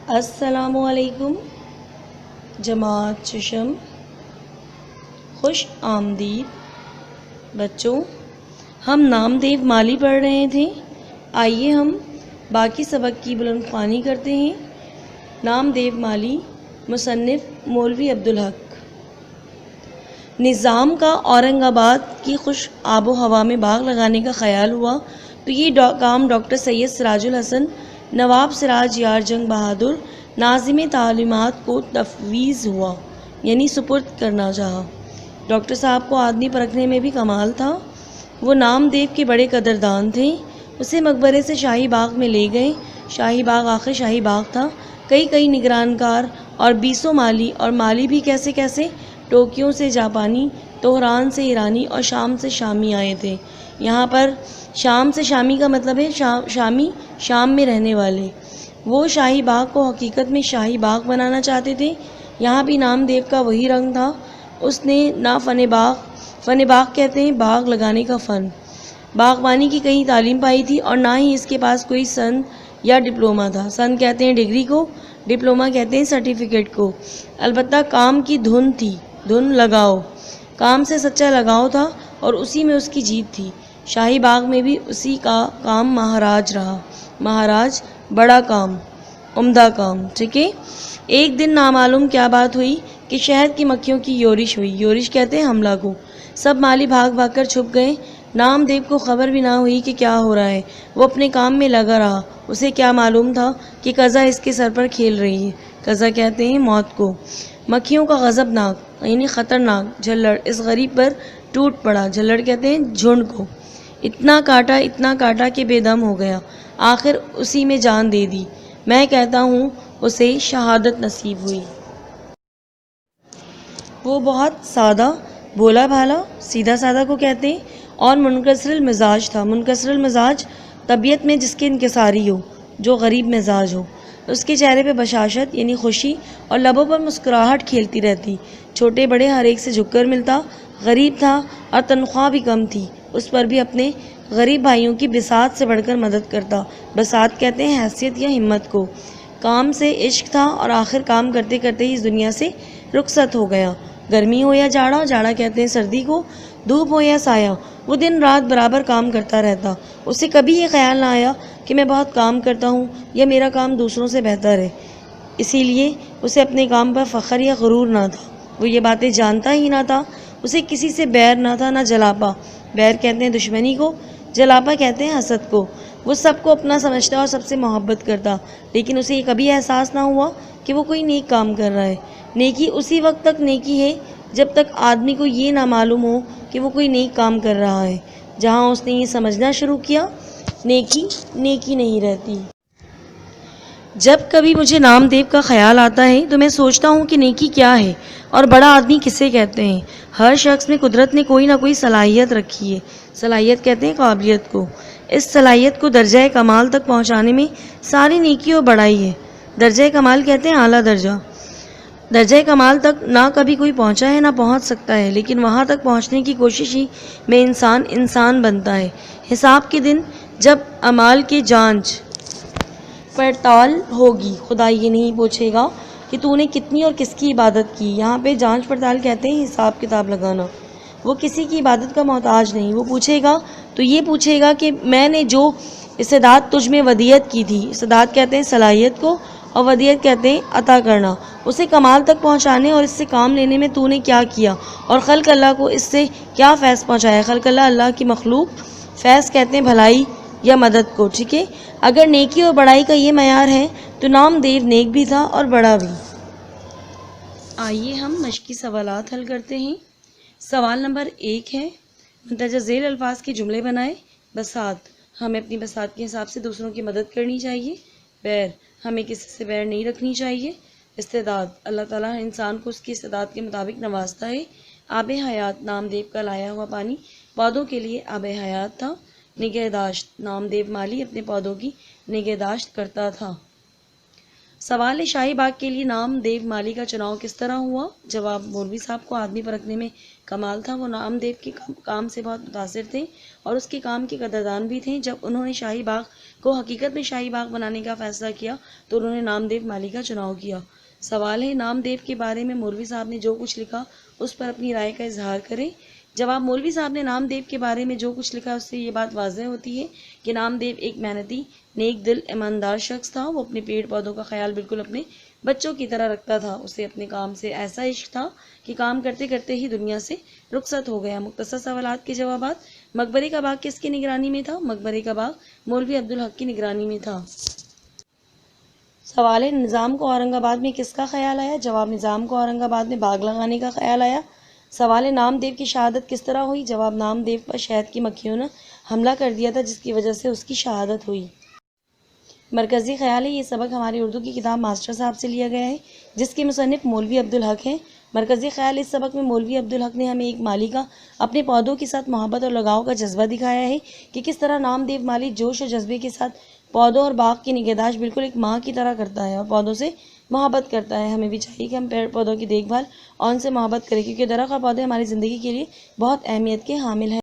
السلام علیکم جماعت چشم، خوش آمدید بچوں۔ ہم نام دیو مالی پڑھ رہے تھے، آئیے ہم باقی سبق کی بلند خوانی کرتے ہیں۔ نام دیو مالی، مصنف مولوی عبدالحق۔ نظام کا اورنگ آباد کی خوش آب و ہوا میں باغ لگانے کا خیال ہوا تو یہ کام ڈاکٹر سید سراج الحسن نواب سراج یار جنگ بہادر ناظم تعلیمات کو تفویض ہوا، یعنی سپرد کرنا چاہا۔ ڈاکٹر صاحب کو آدمی پرکھنے میں بھی کمال تھا۔ وہ نام دیو کے بڑے قدردان تھے۔ اسے مقبرے سے شاہی باغ میں لے گئے۔ شاہی باغ آخر شاہی باغ تھا۔ کئی نگرانکار اور بیسوں مالی، اور مالی بھی کیسے کیسے، ٹوکیو سے جاپانی، تہران سے ایرانی اور شام سے شامی آئے تھے۔ یہاں پر شام سے شامی کا مطلب ہے شامی، شام میں رہنے والے۔ وہ شاہی باغ کو حقیقت میں شاہی باغ بنانا چاہتے تھے۔ یہاں بھی نام دیو کا وہی رنگ تھا۔ اس نے نہ فن باغ کہتے ہیں باغ لگانے کا فن، باغبانی کی کہیں تعلیم پائی تھی، اور نہ ہی اس کے پاس کوئی سن یا ڈپلومہ تھا۔ سن کہتے ہیں ڈگری کو، ڈپلومہ کہتے ہیں سرٹیفکیٹ کو۔ البتہ کام کی دھن تھی، دھن لگاؤ، کام سے سچا لگاؤ تھا، اور اسی میں اس کی جیت تھی۔ شاہی باغ میں بھی اسی کا کام مہاراج رہا۔ مہاراج، بڑا کام، عمدہ کام، ٹھیک ہے۔ ایک دن نامعلوم کیا بات ہوئی کہ شہد کی مکھیوں کی یورش ہوئی۔ یورش کہتے ہیں حملہ کو۔ سب مالی بھاگ کر چھپ گئے۔ نام دیو کو خبر بھی نہ ہوئی کہ کیا ہو رہا ہے۔ وہ اپنے کام میں لگا رہا۔ اسے کیا معلوم تھا کہ قضا اس کے سر پر کھیل رہی ہے۔ قضا کہتے ہیں موت کو۔ مکھیوں کا غضبناک یعنی خطرناک جھلڑ اس غریب پر ٹوٹ پڑا۔ جھلڑ کہتے ہیں جھنڈ کو۔ اتنا کاٹا کہ بے دم ہو گیا۔ آخر اسی میں جان دے دی۔ میں کہتا ہوں اسے شہادت نصیب ہوئی۔ وہ بہت سادہ، بولا بھالا، سیدھا سادہ کو کہتے ہیں، اور منکسر المزاج تھا۔ منکسر المزاج، طبیعت میں جس کے انکساری ہو، جو غریب مزاج ہو۔ اس کے چہرے پہ بشاشت یعنی خوشی، اور لبوں پر مسکراہٹ کھیلتی رہتی۔ چھوٹے بڑے ہر ایک سے جھک کر ملتا۔ غریب تھا اور تنخواہ بھی کم تھی، اس پر بھی اپنے غریب بھائیوں کی بساط سے بڑھ کر مدد کرتا۔ بساط کہتے ہیں حیثیت یا ہمت کو۔ کام سے عشق تھا، اور آخر کام کرتے کرتے ہی اس دنیا سے رخصت ہو گیا۔ گرمی ہو یا جاڑا، جاڑا کہتے ہیں سردی کو، دھوپ ہو یا سایہ، وہ دن رات برابر کام کرتا رہتا۔ اسے کبھی یہ خیال نہ آیا کہ میں بہت کام کرتا ہوں یا میرا کام دوسروں سے بہتر ہے۔ اسی لیے اسے اپنے کام پر فخر یا غرور نہ تھا۔ وہ یہ باتیں جانتا ہی نہ تھا۔ اسے کسی سے بیر نہ تھا، نہ جلاپا۔ بیر کہتے ہیں دشمنی کو، جلاپا کہتے ہیں حسد کو۔ وہ سب کو اپنا سمجھتا اور سب سے محبت کرتا، لیکن اسے یہ کبھی احساس نہ ہوا کہ وہ کوئی نیک کام کر رہا ہے۔ نیکی اسی وقت تک نیکی ہے جب تک آدمی کو یہ نہ معلوم ہو کہ وہ کوئی نیک کام کر رہا ہے۔ جہاں اس نے یہ سمجھنا شروع کیا، نیکی نیکی نہیں رہتی۔ جب کبھی مجھے نام دیو کا خیال آتا ہے تو میں سوچتا ہوں کہ نیکی کیا ہے اور بڑا آدمی کسے کہتے ہیں۔ ہر شخص میں قدرت نے کوئی نہ کوئی صلاحیت رکھی ہے۔ صلاحیت کہتے ہیں قابلیت کو۔ اس صلاحیت کو درجہ کمال تک پہنچانے میں ساری نیکی اور بڑائی ہے۔ درجہ کمال کہتے ہیں اعلیٰ درجہ۔ درجہ کمال تک نہ کبھی کوئی پہنچا ہے نہ پہنچ سکتا ہے، لیکن وہاں تک پہنچنے کی کوشش ہی میں انسان بنتا ہے۔ حساب کے دن جب اعمال کی جانچ پڑتال ہوگی، خدا یہ نہیں پوچھے گا کہ تو نے کتنی اور کس کی عبادت کی۔ یہاں پہ جانچ پڑتال کہتے ہیں حساب کتاب لگانا۔ وہ کسی کی عبادت کا محتاج نہیں۔ وہ پوچھے گا تو یہ پوچھے گا کہ میں نے جو استعداد تجھ میں ودیعت کی تھی، استعداد کہتے ہیں صلاحیت کو، اور ودیعت کہتے ہیں عطا کرنا، اسے کمال تک پہنچانے اور اس سے کام لینے میں تو نے کیا کیا، اور خلق اللہ کو اس سے کیا فیض پہنچایا۔ خلق اللہ کی مخلوق، فیض کہتے ہیں بھلائی یا مدد کو، ٹھیک ہے۔ اگر نیکی اور بڑائی کا یہ معیار ہے تو نام دیو نیک بھی تھا اور بڑا بھی۔ آئیے ہم مشقی سوالات حل کرتے ہیں۔ سوال نمبر 1 ہے، مندرجہ ذیل الفاظ کے جملے بنائے۔ بساط، ہمیں اپنی بساط کے حساب سے دوسروں کی مدد کرنی چاہیے۔ بیر، ہمیں کسی سے بیر نہیں رکھنی چاہیے۔ استعداد، اللہ تعالیٰ انسان کو اس کی استعداد کے مطابق نوازتا ہے۔ آب حیات، نام دیو کا لایا ہوا پانی پودوں کے لیے آب حیات تھا۔ نگہداشت، نام دیو مالی اپنے پودوں کی نگہداشت کرتا تھا۔ سوال ہے شاہی باغ کے لیے نام دیو مالی کا چناؤ کس طرح ہوا؟ جواب مولوی صاحب کو آدمی پرکھنے میں کمال تھا، وہ نام دیو کے کام سے بہت متاثر تھے اور اس کے کام کے قدردان بھی تھے۔ جب انہوں نے شاہی باغ کو حقیقت میں شاہی باغ بنانے کا فیصلہ کیا تو انہوں نے نام دیو مالی کا چناؤ کیا۔ سوال ہے نام دیو کے بارے میں مولوی صاحب نے جو کچھ لکھا اس پر اپنی رائے کا اظہار کریں۔ جواب مولوی صاحب نے نام دیو کے بارے میں جو کچھ لکھا اس سے یہ بات واضح ہوتی ہے کہ نام دیو ایک محنتی، نیک دل، ایماندار شخص تھا۔ وہ اپنے پیڑ پودوں کا خیال بالکل اپنے بچوں کی طرح رکھتا تھا۔ اسے اپنے کام سے ایسا عشق تھا کہ کام کرتے کرتے ہی دنیا سے رخصت ہو گیا۔ مختصر سوالات کے جوابات۔ مقبرے کا باغ کس کی نگرانی میں تھا؟ مقبرے کا باغ مولوی عبدالحق کی نگرانی میں تھا۔ سوال ہے نظام کو اورنگ آباد میں کس کا خیال آیا؟ جواب نظام کو اورنگ آباد میں باغ لگانے کا خیال آیا۔ سوال ہے نام دیو کی شہادت کس طرح ہوئی؟ جواب نام دیو پر شہد کی مکھیوں نے حملہ کر دیا تھا جس کی وجہ سے اس کی شہادت ہوئی۔ مرکزی خیال ہے یہ سبق ہماری اردو کی کتاب ماسٹر صاحب سے لیا گیا ہے جس کے مصنف مولوی عبدالحق ہیں۔ مرکزی خیال اس سبق میں مولوی عبدالحق نے ہمیں ایک مالی کا اپنے پودوں کے ساتھ محبت اور لگاؤ کا جذبہ دکھایا ہے کہ کس طرح نام دیو مالی جوش اور جذبے کے ساتھ پودوں اور باغ کی نگہداشت بالکل ایک ماں کی طرح کرتا ہے اور پودوں سے محبت کرتا ہے۔ ہمیں بھی چاہیے کہ ہم پیڑ پودوں کی دیکھ بھال اور ان سے محبت کریں کیونکہ درخت اور پودے ہماری زندگی کے لیے بہت اہمیت کے حامل ہیں۔